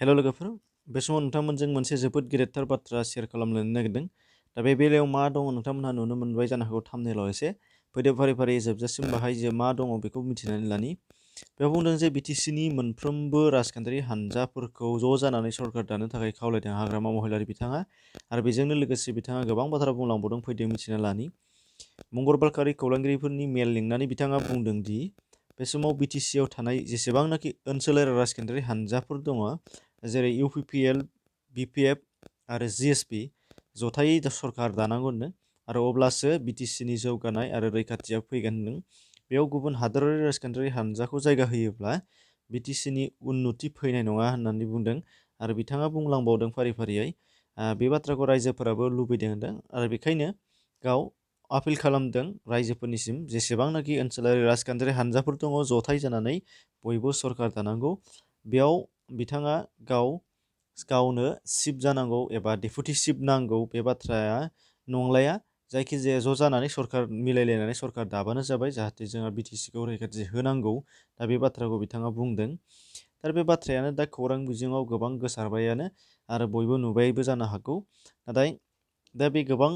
हेल' लोगोफोर, बे समाव नोंथांमोनजों मोनसे जोबोद गेदेरथार बाथ्रा शेयार खालामनो नागिरदों। दा बे बेलायाव मा दङ नोंथांमोनहा नुनो मोनबाय जानो हागौ थाम्बनेइलाव एसे। फैदो फारि फारि जोबजासिम बाहाय जे मा दङ बेखौ मिथिनानै लानि। बेयाव बुंदों जे बिटिसिनि मोनफ्रोमबो राजखान्थियारि हानजाफोरखौ ज' जानानै सरकार दानो थाखाय खावलायदों हाग्रामा महिलारि बिथाङा। आरो बेजोंनो लोगोसे बिथाङा गोबां बाथ्रा बुंलांबावदों, फैदो मिथिना लानि। मंगलबारखालि खौरांगिरिफोरनि मेल लिंनानै बिथाङा बुंदों दि बे समाव बिटिसिआव थानाय जेसेबांनाखि ओनसोलारि राजखान्थियारि हानजाफोर दङ, जेरै इउपिपिएल, बिपिएफ आरो जिएसपि, जथायै सरकार दानांगौनो आरो अब्लासो बिटिसिनि जौगानाय आरो रैखाथिया फैगोन होनदों। बेयाव गुबुन हादोरारि राजखान्थियारि हानजाखौ जायगा होयोब्ला बिटिसिनि उन्नति फैनाय नङा होननानै बुंदों। आरो बिथाङा बुंलांबावदों फारि फारियै बे बाथ्राखौ रायजोफोराबो लुबैदों होनदों आरो बेखायनो गाव आपिल खालामदों रायजोफोरनिसिम जेसेबांनाखि ओनसोलारि राजखान्थियारि हानजाफोर दङ जथाय जानानै बयबो सरकार दानांगौ। बेयाव बिथाङा गावनो चिफ जानांगौ एबा डेपुटि चिफ नांगौ बे बाथ्राया नंलाया। जायखिजाया ज' जानानै सरकार मिलायलायनानै सरकार दाबानो जाबाय, जाहाथे जोंहा बिटिसिखौ रैखाथि होनांगौ। दा बे बाथ्राखौ बिथाङा बुंदों। दा बे बाथ्रायानो दा खौरां बिजोङाव गोबां गोसारबायानो आरो बयबो नुबायबो जानो हागौ। नाथाय दा बे गोबां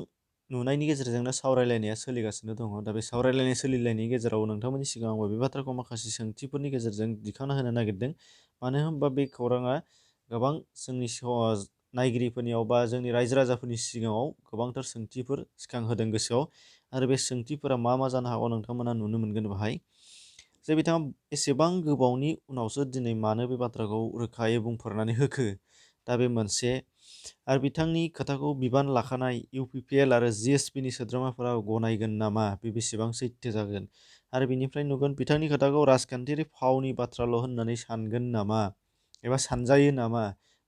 नुनायनि गेजेरजोंनो सावरायलायनाया सोलिगासिनो दङ। दा बे सोलिलायनायनि गेजेराव नोंथांमोननि सिगाङाव बे बाथ्राखौ माखासे सोंथिफोरनि गेजेरजों दिखांना होनो नागिरदों। मानो होनबा बे खौराङा गोबां जोंनि नायगिरिफोरनियाव बा जोंनि रायजो राजाफोरनि सिगाङाव गोबांथार सोंथिफोर सिखांहोदों गोसोआव। आरो बे सोंथिफोरा मा मा जानो हागौ नोंथांमोना नुनो मोनगोन बाहाय। जे बिथाङा एसेबां गोबावनि उनावसो दिनै मानो बे बाथ्राखौ रोखायै बुंफोरनानै होखो, दा बे मोनसे। आरो बिथांनि खोथाखौ बिबान लाखानाय इउपिपिएल आरो जिएसपिनि सोद्रोमाफोरा गनायगोन नामा, बे बेसेबां सैथो जागोन। आरो बिनिफ्राय नुगोन बिथांनि खोथाखौ राजखान्थियारि फावनि बाथ्राल' होननानै सानगोन नामा एबा सानजायो नामा,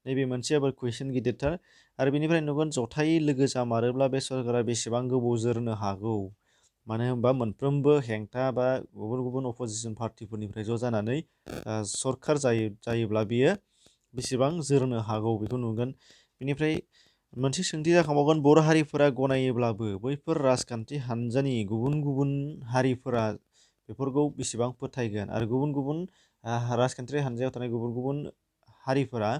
नैबे मोनसे आबाद कुइसन गिदिरथार। आरो बिनिफ्राय नुगोन जथायै लोगो जामारोब्ला बे सरकारा बेसेबां गोबाव जोरनो हागौ। मानो होनबा मोनफ्रोमबो हेंथा बा गुबुन गुबुन अपोजिसन पार्टिफोरनिफ्राय ज' जानानै सरकार जायोब्ला बियो बेसेबां जोरनो हागौ बेखौ नुगोन। बिनिफ्राय मोनसे सोंथि जाखांबावगोन, बर' हारिफोरा गनायोब्लाबो बैफोर राजखान्थि हानजानि गुबुन गुबुन हारिफोरा बेफोरखौ बेसेबां फोथायगोन। आरो गुबुन गुबुन राजखान्थियारि हानजायाव थानाय गुबुन गुबुन हारिफोरा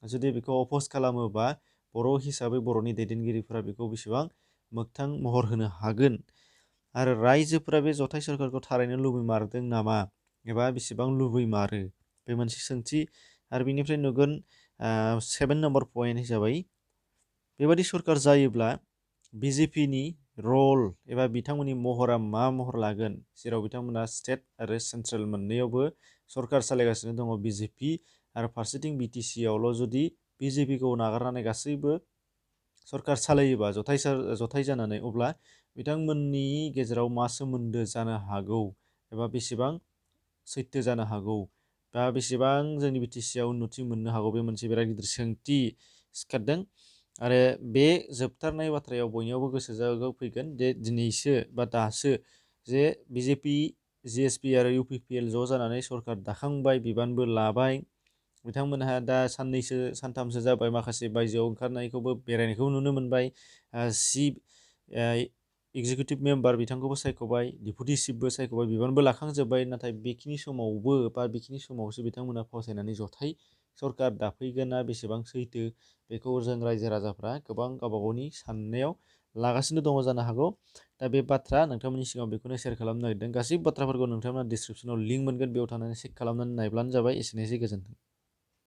जुदि बेखौ अप'ज खालामोबा बर' हिसाबै बर'नि दैदेनगिरिफोरा बेखौ बेसेबां मोगथां महर होनो हागोन। आरो रायजोफोरा बे जथाय सरकारखौ थारैनो लुबैमारदों नामा एबा बेसेबां लुबैमारो, बे मोनसे सोंथि। आरो बिनिफ्राय नुगोन 7 नम्बर पइन्ट हिसाबै बेबादि सरकार जायोब्ला बिजेपिनि रल एबा बिथांमोननि महरा मा महर लागोन, जेराव बिथांमोना स्टेट आरो सेन्ट्रेल मोननैयावबो सरकार सालायगासिनो दङ बिजेपि। आरो फारसेथिं बिटिसिआवल' जुदि बिजेपिखौ नागारनानै गासैबो सरकार सालायोबा जथाय जानानै, अब्ला बिथांमोननि गेजेराव मा सोमोन्दो जानो हागौ एबा बेसेबां सैथो जानो हागौ, बा बेसेबां जोंनि बिटिसिआव उन्नति मोननो हागौ, बे मोनसे बिराद गिदिर सोंथि सिखारदों। आरो बे जोबथारनाय बाथ्रायाव बयनियावबो गोसो जागौ फैगोन जे दिनैसो बा दासो जे बिजेपि, जिएसपि आरो इउपिपिएल ज' जानानै सरकार दाखांबाय, बिबानबो लाबाय। बिथांमोनहा दा साननैसो सानथामसो जाबाय माखासे बायजोआव ओंखारनायखौबो बेरायनायखौ नुनो मोनबाय। चिफ एक्जिकिउटिभ मेम्बार बिथांखौबो सायख'बाय, डेपुटि चिफबो सायख'बाय, बिबानबो लाखांजोब्बाय। नाथाय बेखिनि समावबो बा बेखिनि समावसो बिथांमोना फावसायनानै जथाय सरकार दाफैगोना बेसेबां सैथो, बेखौ जों रायजो राजाफ्रा गोबां गावबा गावनि साननायाव लागासिनो दङ जानो हागौ। दा बे बाथ्रा नोंथांमोननि सिगाङाव बेखौनो शेयार खालामनो नागिरदों। गासैबो बाथ्राफोरखौ नोंथांमोना डिसक्रिपसनाव लिंक मोनगोन, बेयाव थांनानै चेक खालामनानै नायब्लानो जाबाय। एसेनोसै, गोजोन्थों।